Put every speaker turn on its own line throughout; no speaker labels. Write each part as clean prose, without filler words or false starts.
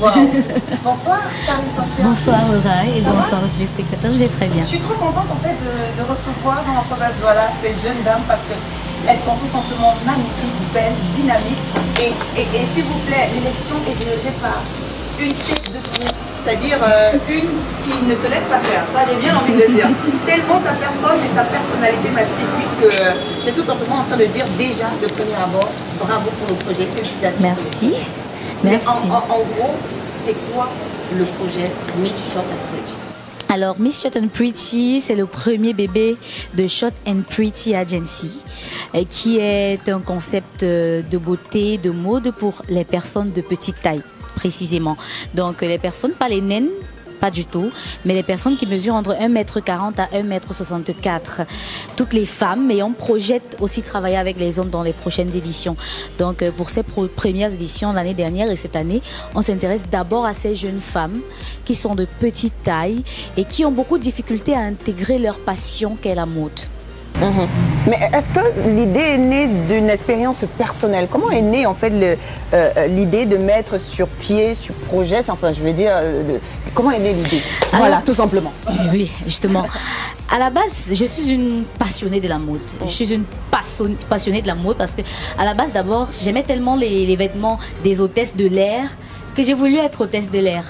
Wow. Bonsoir, Karine Santia.
Bonsoir Laura et bonsoir aux téléspectateurs, je vais très bien.
Je suis trop contente en fait de recevoir dans la province Douala ces jeunes dames parce qu'elles sont tout simplement magnifiques, belles, dynamiques. Et s'il vous plaît, l'élection est dirigée par une tête de groupe, c'est-à-dire une qui ne te laisse pas faire. Ça, j'ai bien envie de le dire. Tellement sa personne et sa personnalité m'a séduit que j'ai tout simplement en train de dire déjà de premier abord, bravo pour le projet, félicitations.
Merci.
Merci. En gros, c'est quoi le projet Miss Short and Pretty?
Alors, Miss Short and Pretty, c'est le premier bébé de Short and Pretty Agency, qui est un concept de beauté, de mode pour les personnes de petite taille, précisément. Donc, les personnes, pas les naines, pas du tout, mais les personnes qui mesurent entre 1m40 à 1m64. Toutes les femmes, et on projette aussi travailler avec les hommes dans les prochaines éditions. Donc pour ces premières éditions l'année dernière et cette année, on s'intéresse d'abord à ces jeunes femmes qui sont de petite taille et qui ont beaucoup de difficultés à intégrer leur passion qu'est la mode.
Mais est-ce que l'idée est née d'une expérience personnelle? Comment est née en fait l'idée de mettre sur pied, sur projet, enfin je veux dire, comment est née l'idée? Voilà, tout simplement.
Oui, justement. À la base, je suis une passionnée de la mode. Je suis une passionnée de la mode parce que à la base d'abord, j'aimais tellement les vêtements des hôtesses de l'air que j'ai voulu être hôtesse de l'air.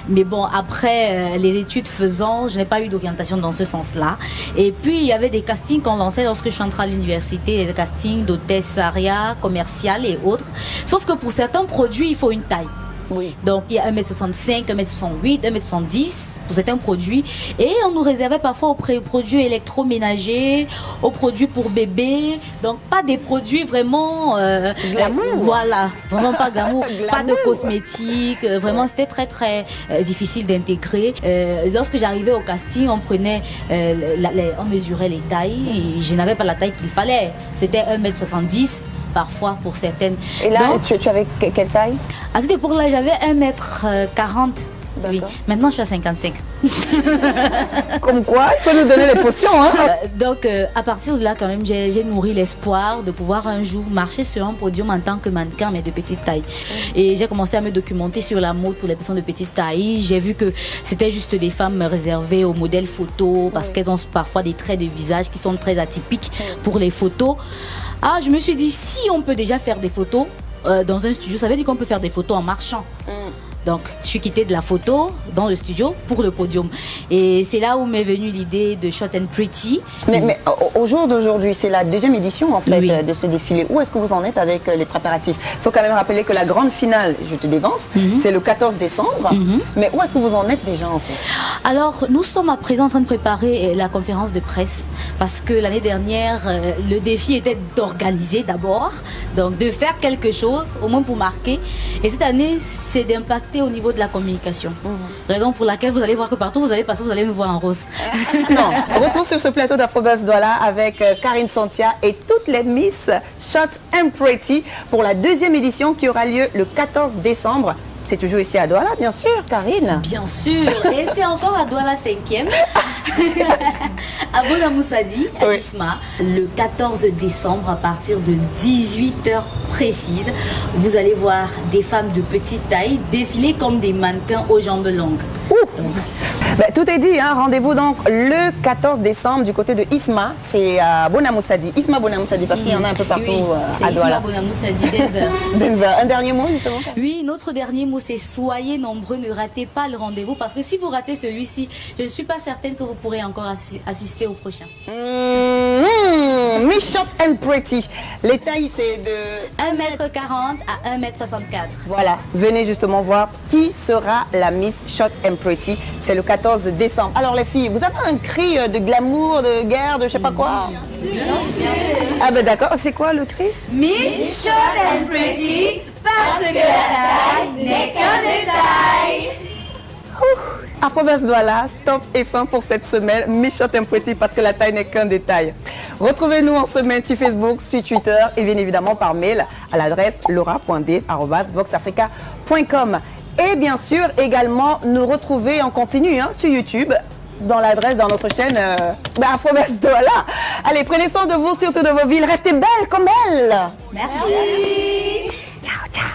Mais bon, après les études faisant, je n'ai pas eu d'orientation dans ce sens-là. Et puis, il y avait des castings qu'on lançait lorsque je suis entrée à l'université, des castings d'hôtesse aria, commerciales et autres. Sauf que pour certains produits, il faut une taille.
Oui.
Donc, il y a 1m65, 1m68, 1m70 pour certains produits. Et on nous réservait parfois aux produits électroménagers, aux produits pour bébés. Donc, pas des produits vraiment...
glamour.
Voilà, vraiment pas glamour.
Glamour.
Pas de cosmétiques. Vraiment, c'était très, très difficile d'intégrer. Lorsque j'arrivais au casting, on prenait... on mesurait les tailles. Et je n'avais pas la taille qu'il fallait. C'était 1m70. Parfois pour certaines.
Et là,
donc,
tu avais quelle taille?
à cette époque-là, j'avais 1m40. Oui. Maintenant, je suis à 55.
Comme quoi, il faut nous donner les potions. Hein?
Donc, à partir de là, quand même, j'ai nourri l'espoir de pouvoir un jour marcher sur un podium en tant que mannequin, mais de petite taille. Et j'ai commencé à me documenter sur la mode pour les personnes de petite taille. J'ai vu que c'était juste des femmes réservées aux modèles photos parce qu'elles ont parfois des traits de visage qui sont très atypiques pour les photos. Ah, je me suis dit, si on peut déjà faire des photos dans un studio, ça veut dire qu'on peut faire des photos en marchant. Donc, je suis quittée de la photo dans le studio pour le podium. Et c'est là où m'est venue l'idée de Short and Pretty.
Mais au jour d'aujourd'hui, c'est la deuxième édition en fait
Oui.
de ce défilé. Où est-ce que vous en êtes avec les préparatifs? Il faut quand même rappeler que la grande finale, je te dévance, c'est le 14 décembre. Mais où est-ce que vous en êtes déjà en fait?
Alors, nous sommes à présent en train de préparer la conférence de presse parce que l'année dernière, le défi était d'organiser d'abord, donc de faire quelque chose, au moins pour marquer. Et cette année, c'est d'impacter au niveau de la communication. Raison pour laquelle vous allez voir que partout vous allez passer, vous allez nous voir en rose.
Non, retour sur ce plateau d'Afrobuzz Douala avec Karine Santia et toutes les Miss Short and Pretty pour la deuxième édition qui aura lieu le 14 décembre. C'est toujours ici à Douala, bien sûr, Karine.
Bien sûr, et c'est encore à Douala 5e, à Bonamoussadi, à
Oui.
Isma, le 14 décembre à partir de 18h précises. Vous allez voir des femmes de petite taille défiler comme des mannequins aux jambes longues.
Ben, tout est dit, hein. Rendez-vous donc le 14 décembre du côté de Isma, c'est à Bonamoussadi. Isma Bonamoussadi, parce qu'il y en a un peu partout
Oui, c'est
à
Isma
Douala.
Bonamoussadi, Denver.
Denver. Un dernier mot justement?
Oui, notre dernier mot, c'est soyez nombreux, ne ratez pas le rendez-vous parce que si vous ratez celui-ci, je ne suis pas certaine que vous pourrez encore assister au prochain.
Miss Short and Pretty. Les tailles, c'est de
1m40 à 1m64.
Voilà, venez justement voir qui sera la Miss Short and Pretty. C'est le 14 décembre. Alors les filles, vous avez un cri de glamour, de guerre, de je sais pas quoi?
Bien sûr.
Ah ben d'accord, c'est quoi le cri?
Miss Short and Pretty, parce que la taille n'est qu'un détail.
Afrobuzz Douala, stop et fin pour cette semaine. Miss Short and Pretty parce que la taille n'est qu'un détail. Retrouvez-nous en semaine sur Facebook, sur Twitter et bien évidemment par mail à l'adresse laura.d@voxafrica.com. Et bien sûr également nous retrouver en continu sur YouTube dans l'adresse dans notre chaîne Afrobuzz Douala. Allez, prenez soin de vous, surtout de vos villes. Restez belles comme elles.
Merci.
Ciao, ciao.